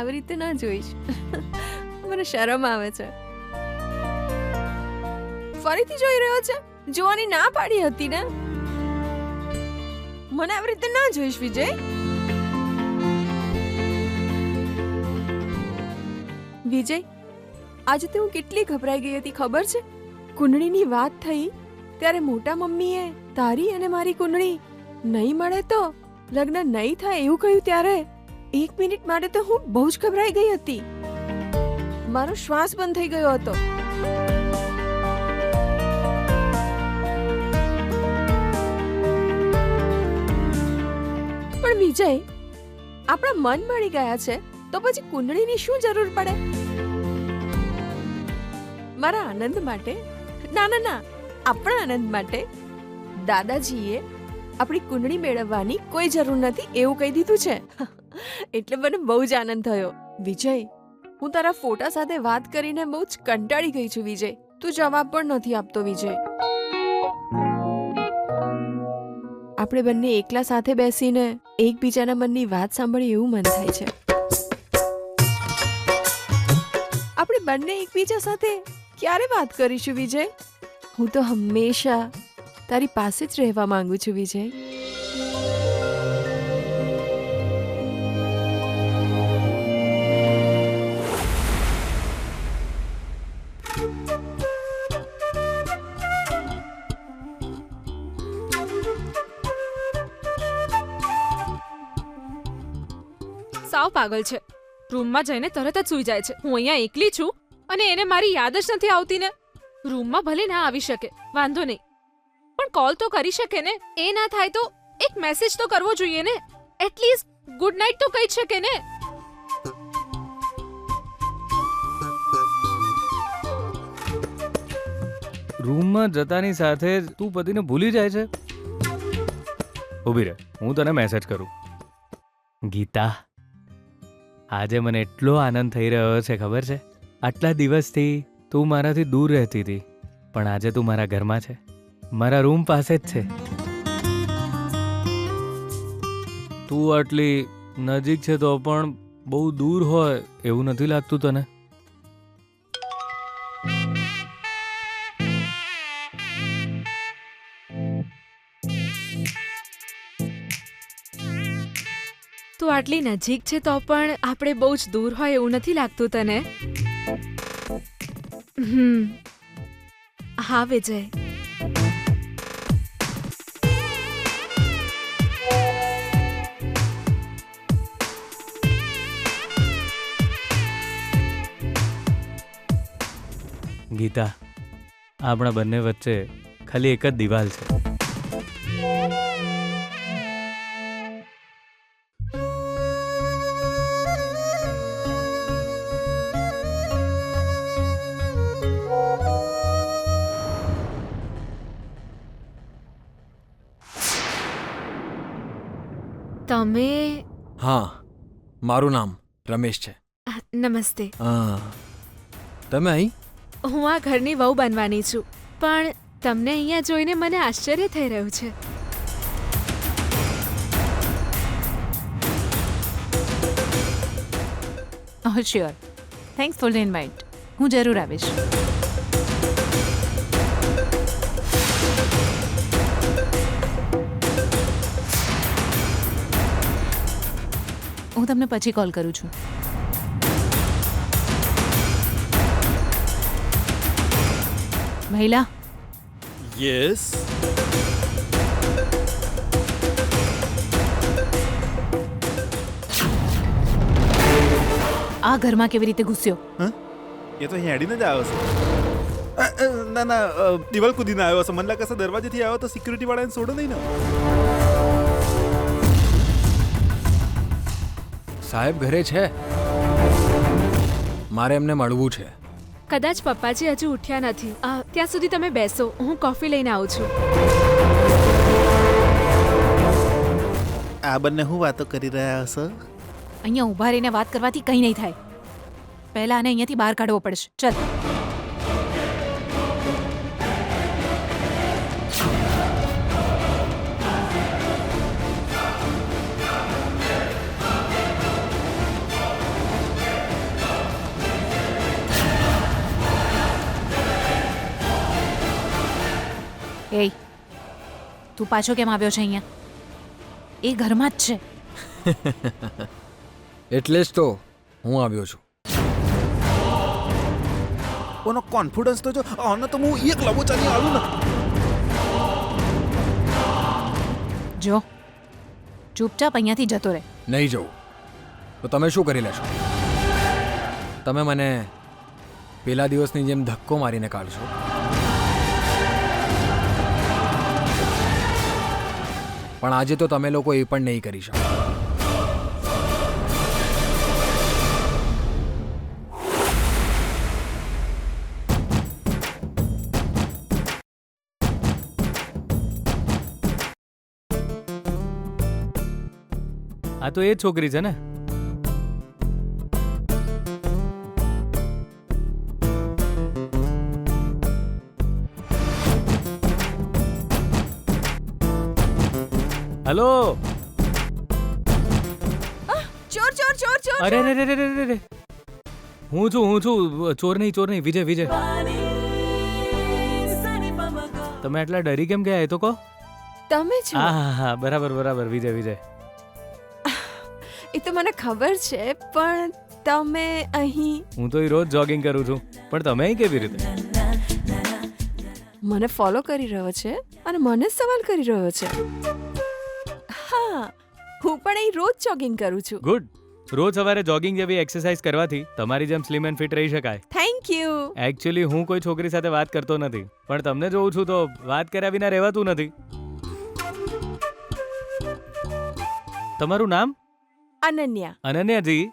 આવી રીતે ના જોઈશ. મને શરમ આવે છે. ફરીથી જોઈ રહ્યો છે? જોવાની ના પાડી હતી ને. મને આવી રીતે ના જોઈશ વિજય. વિજય, આજે તો હું કેટલી ગભરાઈ ગઈ હતી ખબર છે? કુંડળીની વાત થઈ ત્યારે મોટા મમ્મીએ તારી અને મારી કુંડળી નહીં મળે તો લગ્ન નહીં થાય એવું કહ્યું ત્યારે 1 મિનિટ માટે તો હું બહુ જ ગભરાઈ ગઈ હતી. મારો શ્વાસ બંધ થઈ ગયો હતો. પણ વિજય, આપણા મન મળી ગયા છે તો પછી કુંડળીની શું જરૂર પડે? મારા આનંદ માટે, ના ના ના, આપણા આનંદ માટે દાદાજીએ આપણી કુંડળી મેળવવાની કોઈ જરૂર નથી એવું કહી દીધું છે. એટલે મને બહુ જ આનંદ થયો. વિજય, હું તારા ફોટા સાથે વાત કરીને બહુ જ કંટાળી ગઈ છું વિજય. તું જવાબ પણ નથી આપતો વિજય. આપણે બંને એકલા સાથે બેસીને એકબીજાના મનની વાત સાંભળી એવું મન થાય છે. આપણે બંને એકબીજા સાથે ક્યારે વાત કરીશું વિજય? હું તો હંમેશા તારી પાસે જ રહેવા માંગુ છું વિજય. સાવ પાગલ છે. રૂમમાં જઈને તરત જ સૂઈ જાય છે. હું અહીંયા એકલી છું અને એને મારી યાદ જ નથી આવતી ને. રૂમમાં ભલે ના આવી શકે, વાંધો નહીં, પણ કોલ તો કરી શકે ને. એ ના થાય તો એક મેસેજ તો કરવો જોઈએ ને. એટલીસ્ટ ગુડ નાઈટ તો કહી શકે ને. રૂમમાં જતાની સાથે જ તું પતિને ભૂલી જાય છે. ઊભી રહે, હું તને મેસેજ કરું. ગીતા, આજે મને એટલો આનંદ થઈ રહ્યો છે ખબર છે? આટલા દિવસથી તું મારાથી દૂર રહેતી હતી, પણ આજે તું મારા ઘરમાં છે, મારા રૂમ પાસે જ છે. તું આટલી નજીક છે તો પણ બહુ દૂર હોય એવું નથી લાગતું તને? તું આટલી નજીક છે તો પણ આપણે બહુ જ દૂર હોય એવું નથી લાગતું તને? હા વિજય. ગીતા, આપણા બંને વચ્ચે ખાલી એક જ દિવાલ છે. તમે? હા, મારું નામ રમેશ છે. નમસ્તે. તમે અહીં? હું આ ઘરની વહુ બનવાની છું, પણ તમને અહીંયા જોઈને મને આશ્ચર્ય થઈ રહ્યું છે. Oh sure, thanks for the invite. હું જરૂર આવીશ. હું તમને પછી કોલ કરું છું. મહિલા, યસ. આ ઘરમાં કેવી રીતે ઘૂસ્યો? એ તો અહીં અડીને જ આવ્યો છે. ના ના, દિવાલ કૂદીને આવ્યો છે. મને લાગે છે દરવાજેથી આવ્યો તો સિક્યુરિટી વાળાને છોડો નહીં ને. સાહેબ ઘરે છે, મારે એમને મળવું છે. કદાચ પપ્પાજી હજુ ઉઠ્યા નથી. ત્યાં સુધી તમે બેસો, હું કોફી લઈને આવું છું. આ બંને હું વાતો કરી રહ્યા હશે? અહીંયા ઊભા રહીને વાત કરવાથી કંઈ નહીં થાય. પહેલા આને અહીંયાથી બહાર કાઢવો પડશે. ચલ. એ તું પાછો કેમ આવ્યો છે અહીંયા? એ ઘરમાં જ છે. એટલે જ તો હું આવ્યો છું. કોનો કોન્ફિડન્સ તો જો આનો તો હું એક લબો ચાલી આવું ને. જો ચૂપચાપ અહીંયાથી જતો રહે. નહીં જવું તો તમે શું કરી લેશો? તમે મને પેલા દિવસની જેમ ધક્કો મારીને કાઢશો? પણ આજે તો તમે લોકો એ પણ નહીં કરી શકો. આ તો એ જ છોકરી છે ને? હેલો. ચોર ચોર ચોર ચોર અરે રે રે રે રે રે. હું છું ચોર નહીં વિજય વિજય. તમે આટલા ડરી કેમ ગયા એ તો કહો. તમે છો? હા બરાબર વિજય વિજય. એ તો મને ખબર છે, પણ તમે અહીં હું તો રોજ જોગિંગ કરું છું, પણ તમે અહીં કેવી રીતે? મને ફોલો કરી રહ્યો છે અને મને જ સવાલ કરી રહ્યો છે. હા, હું પણ અહીં રોજ જોગિંગ કરું છું. ગુડ. રોજ સવારે જોગિંગ જેવી એક્સરસાઇઝ કરવાથી તમારી જેમ સ્લિમ એન્ડ ફિટ રહી શકાય. Thank you. એકચ્યુઅલી હું કોઈ છોકરી સાથે વાત કરતો નથી, પણ તમને જોઉં છું તો વાત કર્યા વિના રહેવાતું નથી. તમારું નામ? અનન્યા. અનન્યાજી,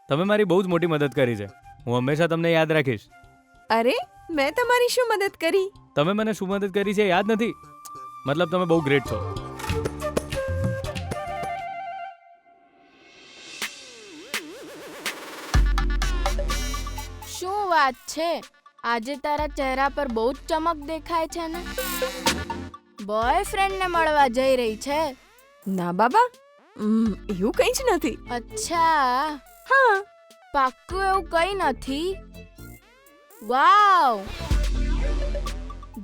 તમે મારી બહુ જ મોટી મદદ કરી છે. હું હંમેશા તમને યાદ રાખીશ. અરે, મેં તમારી શું મદદ કરી? તમે મને શું મદદ કરી છે યાદ નથી? મતલબ તમે બહુ ગ્રેટ છો. શું વાત છે? આજે તારા ચહેરા પર બહુ જ ચમક દેખાય છે ને. બોયફ્રેન્ડને મળવા જઈ રહી છે? ના બાબા, એવું કંઈ જ નથી. અચ્છા, હા, પાક્કું એવું કંઈ નથી? વાવ,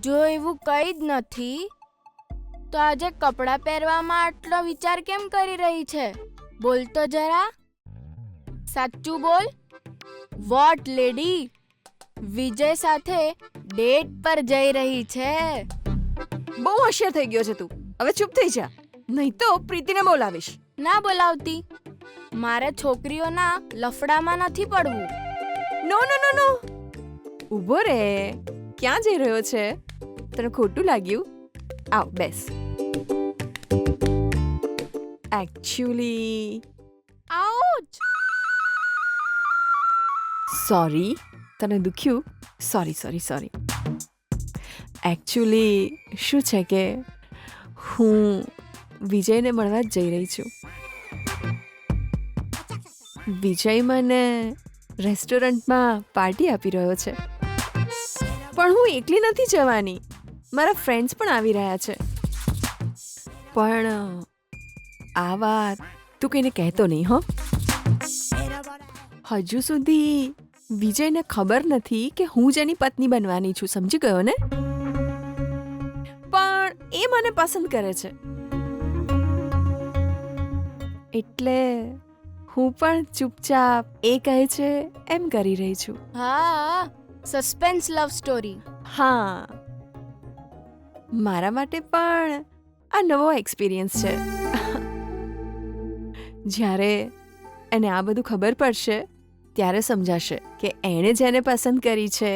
જો એવું કંઈ જ નથી તો આજે કપડાં પહેરવામાં આટલો વિચાર કેમ કરી રહી છે? બોલ તો જરા, સાચું બોલ. વોટ લેડી વિજય સાથે ડેટ પર જઈ રહી છે? બહુ હોશિયાર થઈ ગયો છે તું. હવે ચૂપ થઈ જા, નહીં તો પ્રીતિને બોલાવીશ. ના બોલાવતી. મારે છોકરીઓના લફડામાં નથી પડવું. નો નો નો નો, ઊભો રે. ક્યાં જઈ રહ્યો છે? તને ખોટું લાગ્યું? આવ બેસ. Actually ouch! સોરી, તને દુખ્યું? સોરી. એકચ્યુઅલી શું છે કે હું વિજયને મળવા જ જઈ રહી છું. વિજય મને રેસ્ટોરન્ટમાં પાર્ટી આપી રહ્યો છે, પણ હું એકલી નથી જવાની. મારા ફ્રેન્ડ્સ પણ આવી રહ્યા છે. પણ આ વાત તું કોઈને કહેતો નહીં હો. હજુ સુધી વિજયને ખબર નથી કે હું જેની પત્ની બનવાની છું, સમજી ગયો ને? પણ એ મને પસંદ કરે છે, એટલે હું પણ ચૂપચાપ એ કહે છે એમ કરી રહી છું. હા, સસ્પેન્સ લવ સ્ટોરી. હા, મારા માટે પણ આ નવો એક્સપિરિયન્સ છે. જ્યારે એને આ બધું ખબર પડશે ત્યારે સમજાશે કે એણે જેને પસંદ કરી છે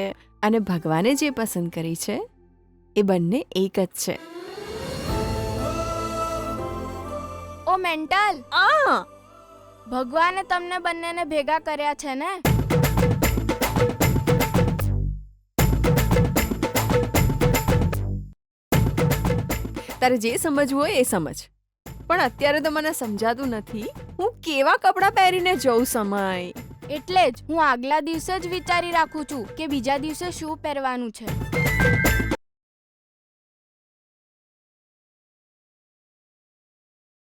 અને ભગવાને જે પસંદ કરી છે એ બંને એક જ છે. ઓ મેન્ટલ, આ ભગવાને તમને બંનેને ભેગા કર્યા છે ને? તારે જે સમજવું હોય એ સમજ, પણ અત્યારે તો મને સમજાતું નથી હું કેવા કપડાં પહેરીને જઉં. સમય એટલે જ હું આગલા દિવસે જ વિચારી રાખું છું કે બીજા દિવસે શું પહેરવાનું છે.